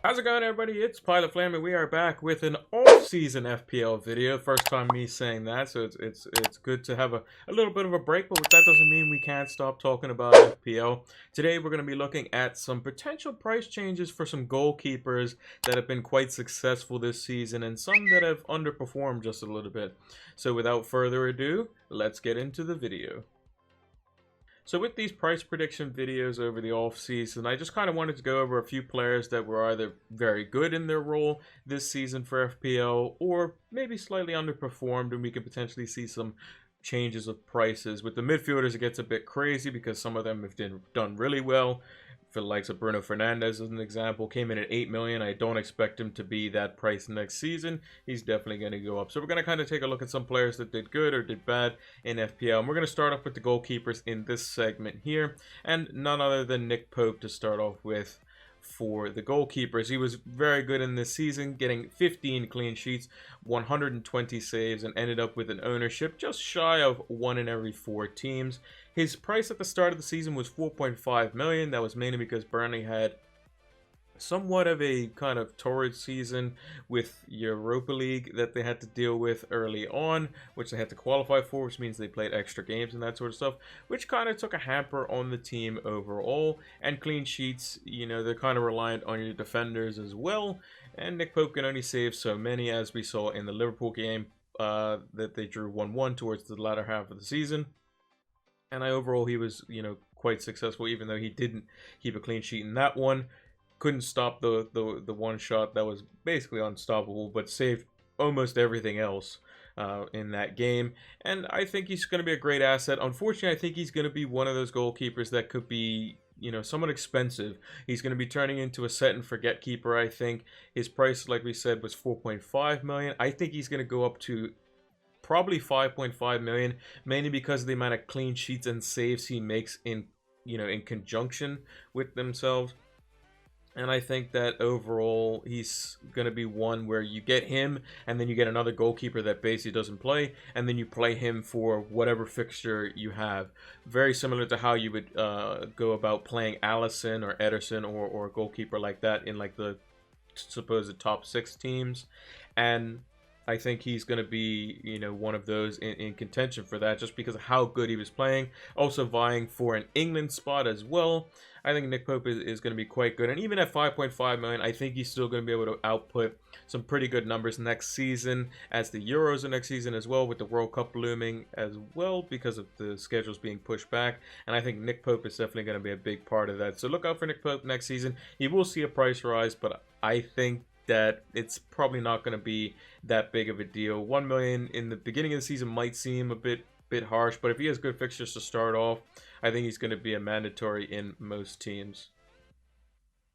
How's it going, everybody? It's Pilot Flame, and we are back with an off-season FPL video. First time me saying that, so it's good to have a little bit of a break, but that doesn't mean we can't stop talking about FPL. Today, we're going to be looking at some potential price changes for some goalkeepers that have been quite successful this season, and some that have underperformed just a little bit. So without further ado, let's get into the video. So with these price prediction videos over the off season, I just kind of wanted to go over a few players that were either very good in their role this season for FPL or maybe slightly underperformed, and we could potentially see some changes of prices. With the midfielders, it gets a bit crazy because some of them have done really well. For the likes of Bruno Fernandes, as an example, came in at 8 million. I don't expect him to be that price next season. He's definitely going to go up. So we're going to kind of take a look at some players that did good or did bad in FPL. And we're going to start off with the goalkeepers in this segment here. And none other than Nick Pope to start off with. For the goalkeepers, he was very good in this season, getting 15 clean sheets, 120 saves, and ended up with an ownership just shy of 1 in every 4 teams. His price at the start of the season was 4.5 million. That was mainly because Burnley had somewhat of a kind of torrid season with Europa League that they had to deal with early on, which they had to qualify for, which means they played extra games and that sort of stuff, which kind of took a hamper on the team overall. And clean sheets, you know, they're kind of reliant on your defenders as well, and Nick Pope can only save so many, as we saw in the Liverpool game that they drew 1-1 towards the latter half of the season. And overall he was, you know, quite successful, even though he didn't keep a clean sheet in that one. Couldn't stop the one shot that was basically unstoppable, but saved almost everything else in that game. And I think he's going to be a great asset. Unfortunately, I think he's going to be one of those goalkeepers that could be, you know, somewhat expensive. He's going to be turning into a set and forget keeper. I think his price, like we said, was 4.5 million. I think he's going to go up to probably 5.5 million, mainly because of the amount of clean sheets and saves he makes in, you know, in conjunction with themselves. And I think that overall, he's going to be one where you get him, and then you get another goalkeeper that basically doesn't play, and then you play him for whatever fixture you have. Very similar to how you would go about playing Alisson or Ederson or a goalkeeper like that in like the supposed top 6 teams. And I think he's going to be, you know, one of those in contention for that, just because of how good he was playing. Also vying for an England spot as well. I think Nick Pope is going to be quite good. And even at 5.5 million, I think he's still going to be able to output some pretty good numbers next season, as the Euros are next season as well, with the World Cup looming as well because of the schedules being pushed back. And I think Nick Pope is definitely going to be a big part of that. So look out for Nick Pope next season. He will see a price rise, but I think that it's probably not going to be that big of a deal. 1 million in the beginning of the season might seem a bit harsh, but if he has good fixtures to start off, I think he's going to be a mandatory in most teams.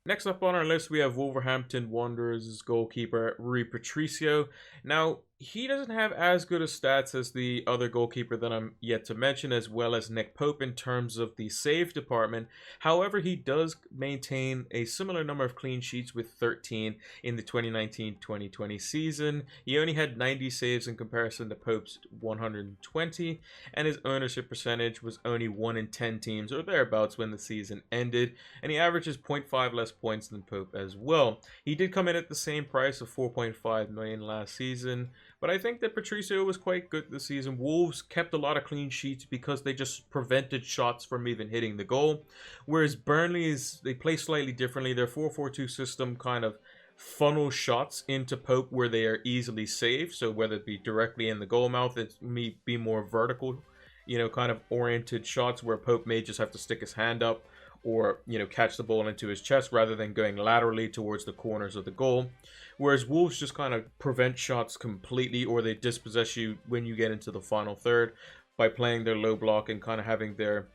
Next up on our list, we have Wolverhampton Wanderers goalkeeper Rui Patrcio. Now, he doesn't have as good of stats as the other goalkeeper that I'm yet to mention, as well as Nick Pope in terms of the save department. However, he does maintain a similar number of clean sheets with 13 in the 2019-2020 season. He only had 90 saves in comparison to Pope's 120, and his ownership percentage was only 1 in 10 teams or thereabouts when the season ended, and he averages 0.5 less points than Pope as well. He did come in at the same price of 4.5 million last season, but I think that Patrcio was quite good this season. Wolves kept a lot of clean sheets because they just prevented shots from even hitting the goal, whereas Burnley they play slightly differently. Their 4-4-2 system kind of funnel shots into Pope where they are easily saved. So whether it be directly in the goal mouth, it may be more vertical, you know, kind of oriented shots where Pope may just have to stick his hand up or, you know, catch the ball into his chest rather than going laterally towards the corners of the goal. Whereas Wolves just kind of prevent shots completely, or they dispossess you when you get into the final third by playing their low block and kind of having their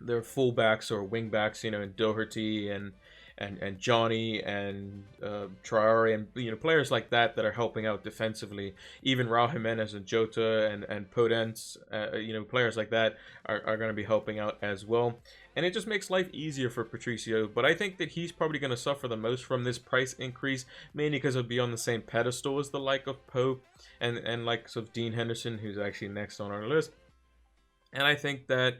fullbacks or wingbacks, you know, in Doherty and Johnny and Traore and, you know, players like that are helping out defensively. Even Raul Jimenez and Jota and Podence, you know, players like that are going to be helping out as well. And it just makes life easier for Patrcio. But I think that he's probably going to suffer the most from this price increase, mainly because he'll be on the same pedestal as the like of Pope and likes of Dean Henderson, who's actually next on our list. And I think that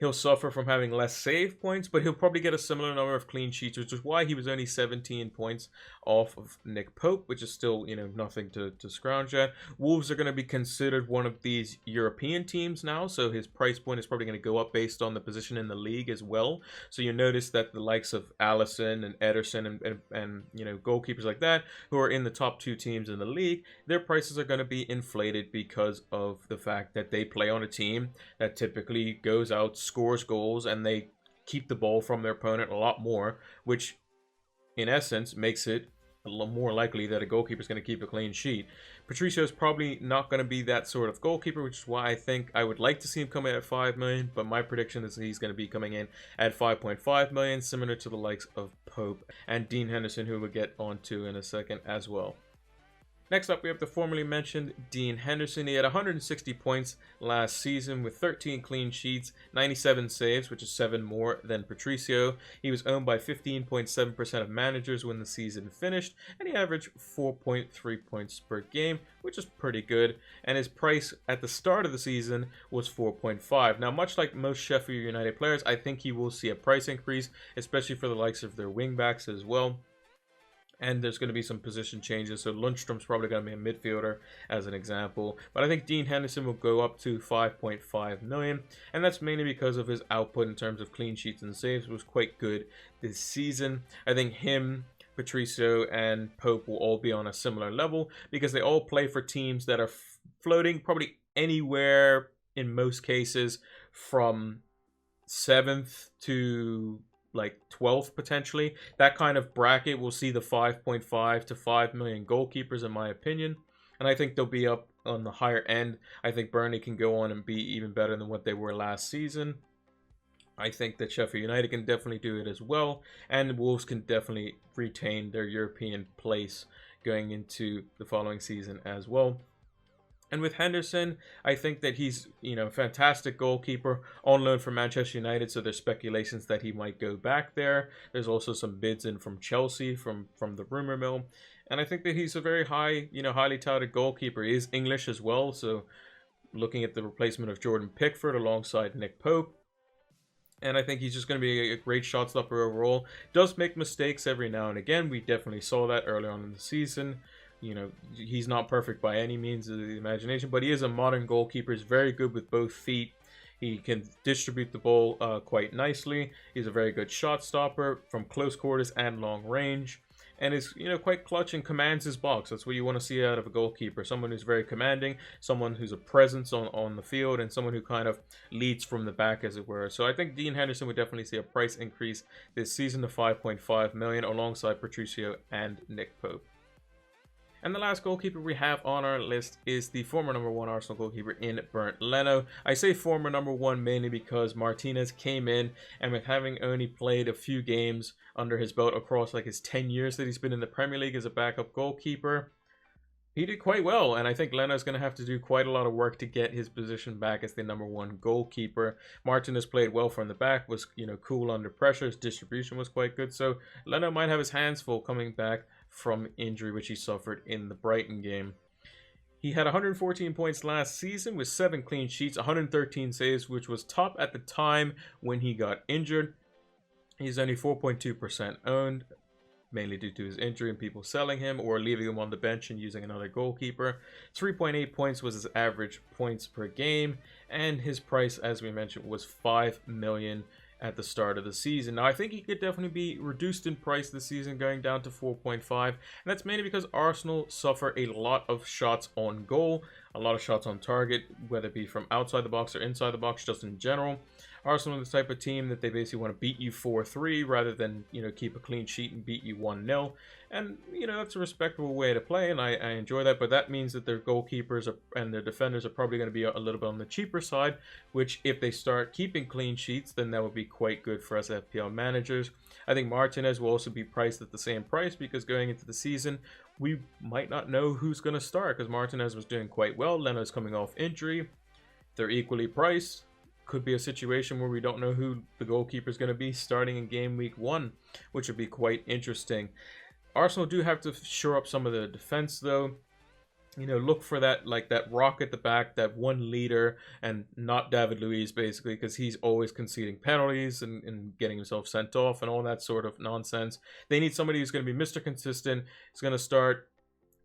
He'll suffer from having less save points, but he'll probably get a similar number of clean sheets, which is why he was only 17 points off of Nick Pope, which is still, nothing to scrounge at. Wolves are going to be considered one of these European teams now, so his price point is probably going to go up based on the position in the league as well. So you notice that the likes of Alisson and Ederson and goalkeepers like that, who are in the top 2 teams in the league, their prices are going to be inflated because of the fact that they play on a team that typically goes out, scores goals, and they keep the ball from their opponent a lot more, which in essence makes it a little more likely that a goalkeeper is going to keep a clean sheet. Patrcio is probably not going to be that sort of goalkeeper, which is why I think I would like to see him come in at 5 million, but my prediction is that he's going to be coming in at 5.5 million, similar to the likes of Pope and Dean Henderson, who we'll get onto in a second as well. Next up, we have the formerly mentioned Dean Henderson. He had 160 points last season with 13 clean sheets, 97 saves, which is 7 more than Patrcio. He was owned by 15.7% of managers when the season finished, and he averaged 4.3 points per game, which is pretty good. And his price at the start of the season was 4.5. Now, much like most Sheffield United players, I think he will see a price increase, especially for the likes of their wingbacks as well. And there's going to be some position changes, so Lundstrom's probably going to be a midfielder as an example. But I think Dean Henderson will go up to 5.5 million, and that's mainly because of his output in terms of clean sheets and saves was quite good this season. I think him, Patrcio, and Pope will all be on a similar level because they all play for teams that are floating probably anywhere, in most cases, from 7th to like 12th potentially. That kind of bracket will see the 5.5 to 5 million goalkeepers, in my opinion, and I think they'll be up on the higher end. I think Burnley can go on and be even better than what they were last season. I think that Sheffield United can definitely do it as well, and Wolves can definitely retain their European place going into the following season as well. And with Henderson, I think that he's, a fantastic goalkeeper on loan from Manchester United, so there's speculations that he might go back there. There's also some bids in from Chelsea, from the rumor mill. And I think that he's a very highly touted goalkeeper. He is English as well, so looking at the replacement of Jordan Pickford alongside Nick Pope. And I think he's just going to be a great shot stopper overall. Does make mistakes every now and again. We definitely saw that early on in the season. He's not perfect by any means of the imagination, but he is a modern goalkeeper. He's very good with both feet. He can distribute the ball quite nicely. He's a very good shot stopper from close quarters and long range. And is, quite clutch and commands his box. That's what you want to see out of a goalkeeper. Someone who's very commanding, someone who's a presence on the field, and someone who kind of leads from the back, as it were. So I think Dean Henderson would definitely see a price increase this season to 5.5 million alongside Patrcio and Nick Pope. And the last goalkeeper we have on our list is the former number 1 Arsenal goalkeeper in Bernd Leno. I say former number 1 mainly because Martinez came in, and with having only played a few games under his belt across like his 10 years that he's been in the Premier League as a backup goalkeeper, he did quite well. And I think Leno's going to have to do quite a lot of work to get his position back as the number 1 goalkeeper. Martinez played well from the back, was cool under pressure. His distribution was quite good. So Leno might have his hands full coming back from injury, which he suffered in the Brighton game. He had 114 points last season with 7 clean sheets, 113 saves, which was top at the time when he got injured. He's only 4.2% owned, mainly due to his injury and people selling him or leaving him on the bench and using another goalkeeper. 3.8 points was his average points per game, and his price, as we mentioned, was 5 million at the start of the season. Now, I think he could definitely be reduced in price this season, going down to 4.5, and that's mainly because Arsenal suffer a lot of shots on goal, a lot of shots on target, whether it be from outside the box or inside the box, just in general. Arsenal is the type of team that they basically want to beat you 4-3 rather than, keep a clean sheet and beat you 1-0. And, that's a respectable way to play, and I enjoy that. But that means that their goalkeepers and their defenders are probably going to be a little bit on the cheaper side, which if they start keeping clean sheets, then that would be quite good for us FPL managers. I think Martinez will also be priced at the same price because going into the season, we might not know who's going to start because Martinez was doing quite well. Leno's coming off injury. They're equally priced. Could be a situation where we don't know who the goalkeeper is going to be starting in game week 1, which would be quite interesting. Arsenal do have to shore up some of the defense, though. you know, look for that, like that rock at the back, that one leader, and not David Luiz, basically, because he's always conceding penalties and getting himself sent off and all that sort of nonsense. They need somebody who's going to be Mr. Consistent. He's going to start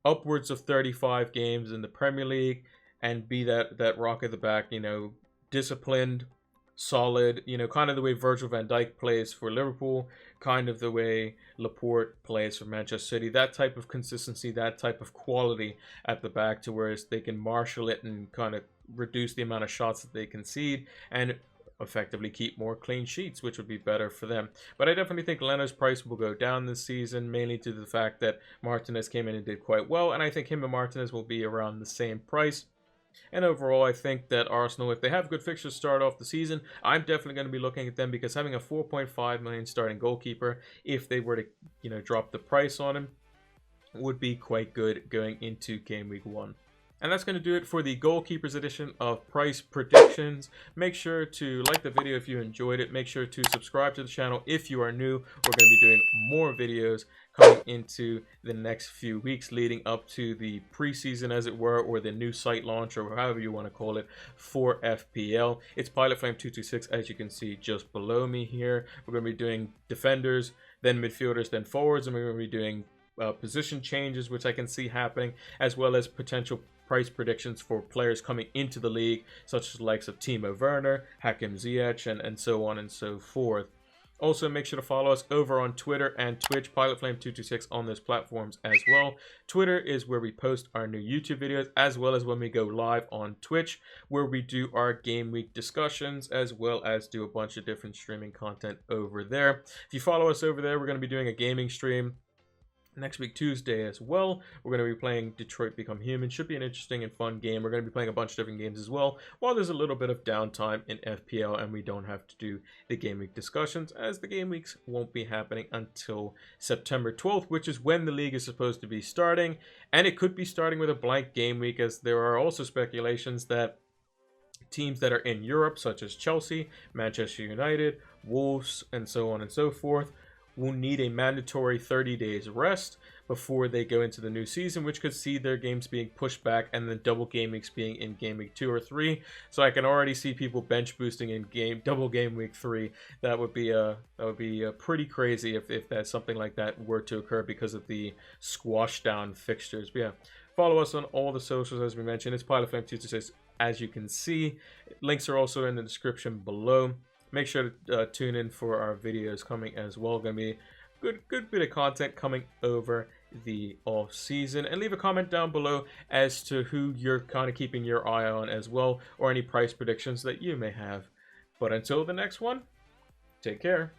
upwards of 35 games in the Premier League and be that rock at the back, you know, disciplined, solid, you know, kind of the way Virgil van Dijk plays for Liverpool, kind of the way Laporte plays for Manchester City. That type of consistency, that type of quality at the back, to where they can marshal it and kind of reduce the amount of shots that they concede and effectively keep more clean sheets, which would be better for them. But I definitely think Leno's price will go down this season, mainly due to the fact that Martinez came in and did quite well, and I think him and Martinez will be around the same price. And overall, I think that Arsenal, if they have good fixtures to start off the season, I'm definitely going to be looking at them, because having a 4.5 million starting goalkeeper, if they were to, you know, drop the price on him, would be quite good going into game week 1. And that's going to do it for the Goalkeepers edition of Price Predictions. Make sure to like the video if you enjoyed it. Make sure to subscribe to the channel if you are new. We're going to be doing more videos coming into the next few weeks leading up to the preseason, as it were, or the new site launch, or however you want to call it, for FPL. It's Pilot Flame 226, as you can see just below me here. We're going to be doing defenders, then midfielders, then forwards, and we're going to be doing position changes, which I can see happening, as well as potential price predictions for players coming into the league, such as the likes of Timo Werner, Hakim Ziyech, and so on and so forth. Also, make sure to follow us over on Twitter and Twitch, PilotFlame226, on those platforms as well. Twitter is where we post our new YouTube videos, as well as when we go live on Twitch, where we do our game week discussions, as well as do a bunch of different streaming content over there. If you follow us over there, we're going to be doing a gaming stream next week, Tuesday, as well. We're going to be playing Detroit Become Human. Should be an interesting and fun game. We're going to be playing a bunch of different games as well, while there's a little bit of downtime in FPL and we don't have to do the game week discussions, as the game weeks won't be happening until September 12th, which is when the league is supposed to be starting. And it could be starting with a blank game week, as there are also speculations that teams that are in Europe, such as Chelsea, Manchester United, Wolves, and so on and so forth, will need a mandatory 30 days rest before they go into the new season, which could see their games being pushed back and then double game weeks being in game week 2 or 3. So I can already see people bench boosting in double game week 3. That would be pretty crazy if that something like that were to occur because of the squash down fixtures. But yeah, follow us on all the socials, as we mentioned. It's Pilot Flame 226, as you can see. Links are also in the description below. Make sure to tune in for our videos coming as well. Going to be good bit of content coming over the off season. And leave a comment down below as to who you're kind of keeping your eye on as well, or any price predictions that you may have. But until the next one, take care.